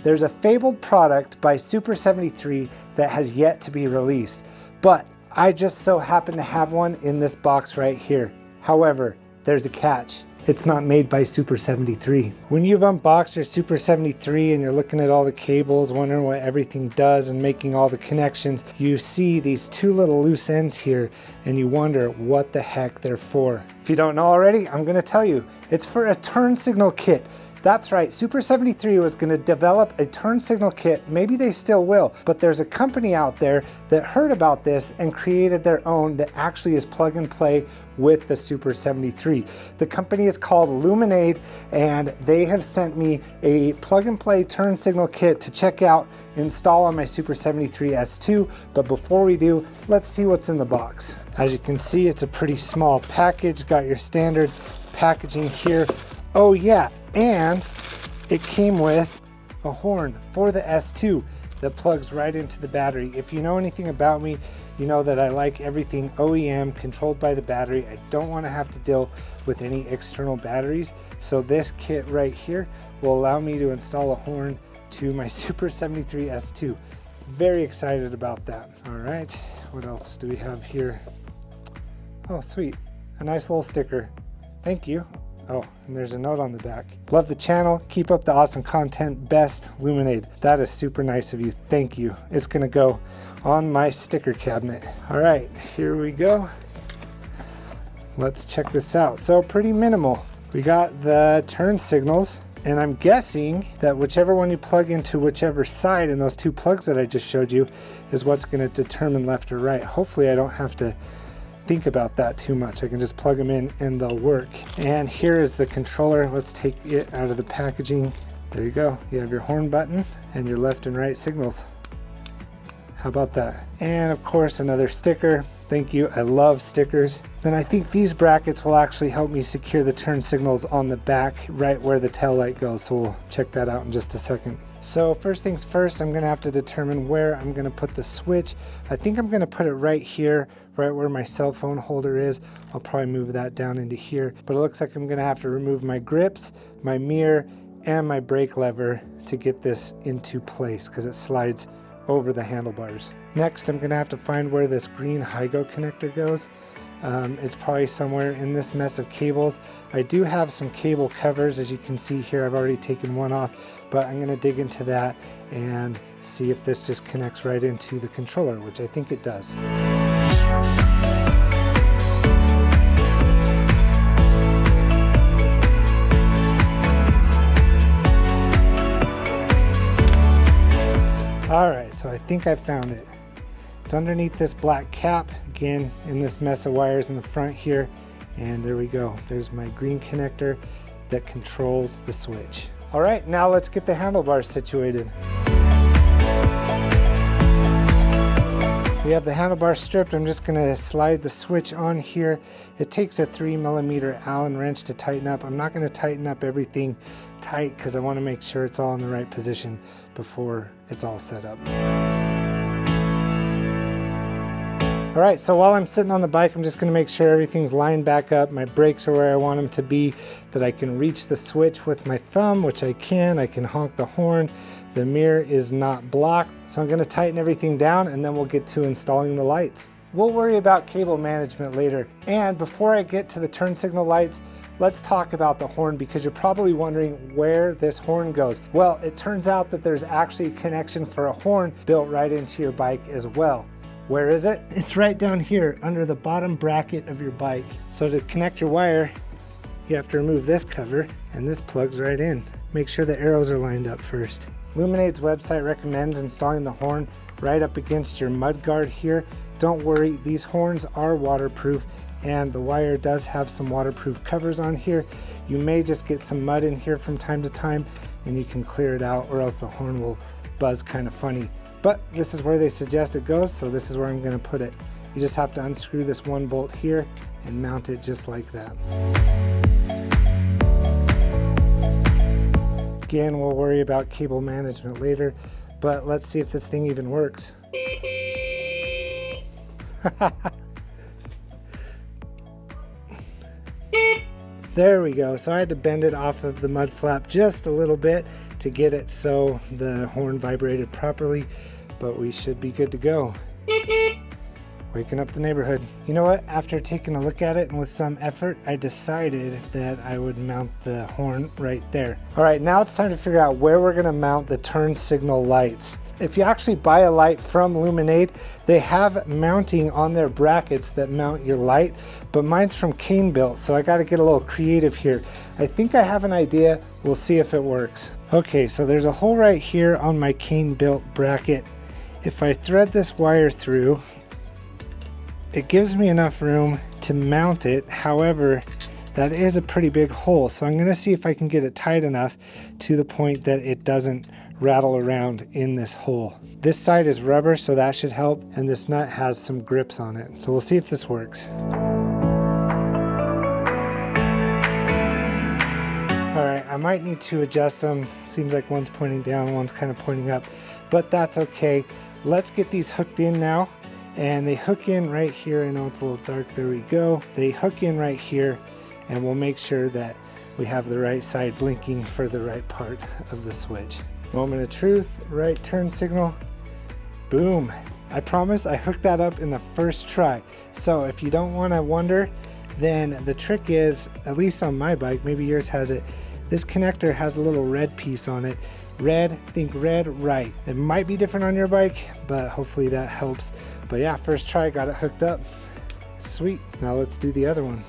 There's a fabled product by Super-73 that has yet to be released, but I just so happen to have one in this box right here. However, there's a catch. It's not made by Super-73. When you've unboxed your Super-73 and you're looking at all the cables, wondering what everything does and making all the connections, you see these two little loose ends here and you wonder what the heck they're for. If you don't know already, I'm gonna tell you. It's for a turn signal kit. That's right, Super-73 was going to develop a turn signal kit. Maybe they still will, but there's a company out there that heard about this and created their own that actually is plug and play with the Super-73. The company is called Luminade, and they have sent me a plug and play turn signal kit to check out, install on my Super-73 S2. But before we do, let's see what's in the box. As you can see, it's a pretty small package. Got your standard packaging here. Oh yeah, and it came with a horn for the S2 that plugs right into the battery. If you know anything about me, you know that I like everything OEM, controlled by the battery. I don't want to have to deal with any external batteries. So this kit right here will allow me to install a horn to my Super-73 S2. Very excited about that. All right, what else do we have here? Oh, sweet, a nice little sticker. Thank you. Oh, and there's a note on the back. Love the channel. Keep up the awesome content. Best, Luminade. That is super nice of you. Thank you. It's gonna go on my sticker cabinet. All right, here we go. Let's check this out. So pretty minimal. We got the turn signals, and I'm guessing that whichever one you plug into whichever side in those two plugs that I just showed you is what's gonna determine left or right. Hopefully I don't have to think about that too much. I can just plug them in and they'll work. And here is the controller. Let's take it out of the packaging. There you go. You have your horn button and your left and right signals. How about that? And of course another sticker. Thank you. I love stickers. Then I think these brackets will actually help me secure the turn signals on the back right where the tail light goes. So we'll check that out in just a second. So first things first, I'm gonna have to determine where I'm gonna put the switch. I think I'm gonna put it right here, right where my cell phone holder is. I'll probably move that down into here, but it looks like I'm gonna have to remove my grips, my mirror, and my brake lever to get this into place because it slides over the handlebars. Next, I'm gonna have to find where this green HIGO connector goes. It's probably somewhere in this mess of cables. I do have some cable covers, as you can see here. I've already taken one off, but I'm gonna dig into that and see if this just connects right into the controller, which I think it does. All right, so I think I found it. It's underneath this black cap, again, in this mess of wires in the front here. And there we go. There's my green connector that controls the switch. All right, now let's get the handlebars situated. We have the handlebars stripped. I'm just gonna slide the switch on here. It takes a 3mm Allen wrench to tighten up. I'm not gonna tighten up everything tight because I wanna make sure it's all in the right position before it's all set up. All right, so while I'm sitting on the bike, I'm just gonna make sure everything's lined back up. My brakes are where I want them to be, that I can reach the switch with my thumb, which I can honk the horn. The mirror is not blocked. So I'm gonna tighten everything down and then we'll get to installing the lights. We'll worry about cable management later. And before I get to the turn signal lights, let's talk about the horn because you're probably wondering where this horn goes. Well, it turns out that there's actually a connection for a horn built right into your bike as well. Where is it? It's right down here under the bottom bracket of your bike. So to connect your wire, you have to remove this cover and this plugs right in. Make sure the arrows are lined up first. Luminade's website recommends installing the horn right up against your mud guard here. Don't worry, these horns are waterproof and the wire does have some waterproof covers on here. You may just get some mud in here from time to time and you can clear it out or else the horn will buzz kind of funny. But this is where they suggest it goes, so this is where I'm gonna put it. You just have to unscrew this one bolt here and mount it just like that. Again, we'll worry about cable management later, but let's see if this thing even works. There we go. So I had to bend it off of the mud flap just a little bit to to get it so the horn vibrated properly, but we should be good to go. Waking up the neighborhood. You know what? After taking a look at it and with some effort, I decided that I would mount the horn right there. All right, now it's time to figure out where we're gonna mount the turn signal lights. If you actually buy a light from Luminade, they have mounting on their brackets that mount your light, but mine's from Cane Built, so I gotta get a little creative here. I think I have an idea. We'll see if it works. Okay, so there's a hole right here on my Cane Built bracket. If I thread this wire through, it gives me enough room to mount it. However, that is a pretty big hole, so I'm gonna see if I can get it tight enough to the point that it doesn't rattle around in this hole. This side is rubber, so that should help, and this nut has some grips on it. So we'll see if this works. All right, I might need to adjust them. Seems like one's pointing down, one's kind of pointing up, but that's okay. Let's get these hooked in now. And they hook in right here. I know it's a little dark, there we go. They hook in right here, and we'll make sure that we have the right side blinking for the right part of the switch. Moment of truth, right turn signal, boom. I promise I hooked that up in the first try. So if you don't want to wonder, then the trick is, at least on my bike, maybe yours has it, this connector has a little red piece on it. Red, think red, right. It might be different on your bike, but hopefully that helps. But yeah, first try, got it hooked up. Sweet, now let's do the other one.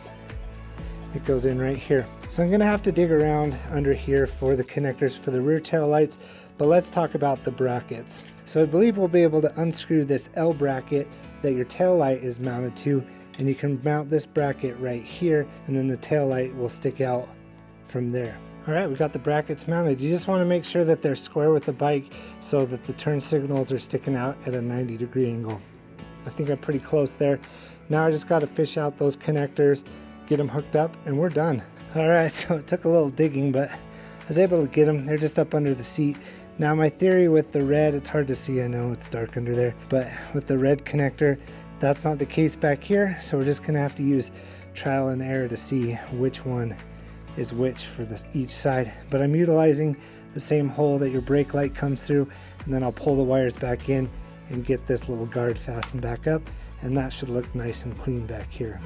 It goes in right here. So I'm gonna have to dig around under here for the connectors for the rear tail lights, but let's talk about the brackets. So I believe we'll be able to unscrew this L bracket that your tail light is mounted to, and you can mount this bracket right here, and then the tail light will stick out from there. All right, we got the brackets mounted. You just want to make sure that they're square with the bike so that the turn signals are sticking out at a 90-degree angle. I think I'm pretty close there. Now I just got to fish out those connectors, get them hooked up, and we're done. All right, so it took a little digging, but I was able to get them. They're just up under the seat. Now my theory with the red, it's hard to see, I know it's dark under there, but with the red connector, that's not the case back here, so we're just gonna have to use trial and error to see which one is which for each side. But I'm utilizing the same hole that your brake light comes through, and then I'll pull the wires back in and get this little guard fastened back up, and that should look nice and clean back here.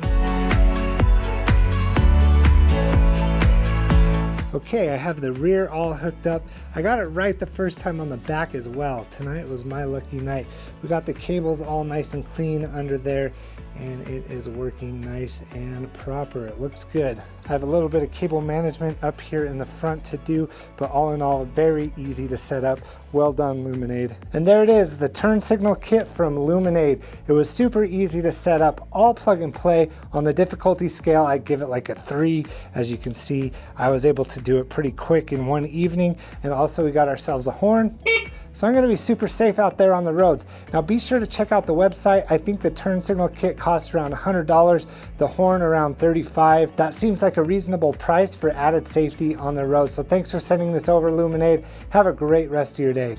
Okay, I have the rear all hooked up. I got it right the first time on the back as well. Tonight was my lucky night. We got the cables all nice and clean under there, and it is working nice and proper. It looks good. I have a little bit of cable management up here in the front to do, but all in all, very easy to set up. Well done, Luminade. And there it is, the turn signal kit from Luminade. It was super easy to set up, all plug and play. On the difficulty scale, I give it like a 3. As you can see, I was able to do it pretty quick in one evening. And also we got ourselves a horn. So I'm gonna be super safe out there on the roads. Now be sure to check out the website. I think the turn signal kit costs around $100, the horn around $35. That seems like a reasonable price for added safety on the road. So thanks for sending this over, Luminade. Have a great rest of your day.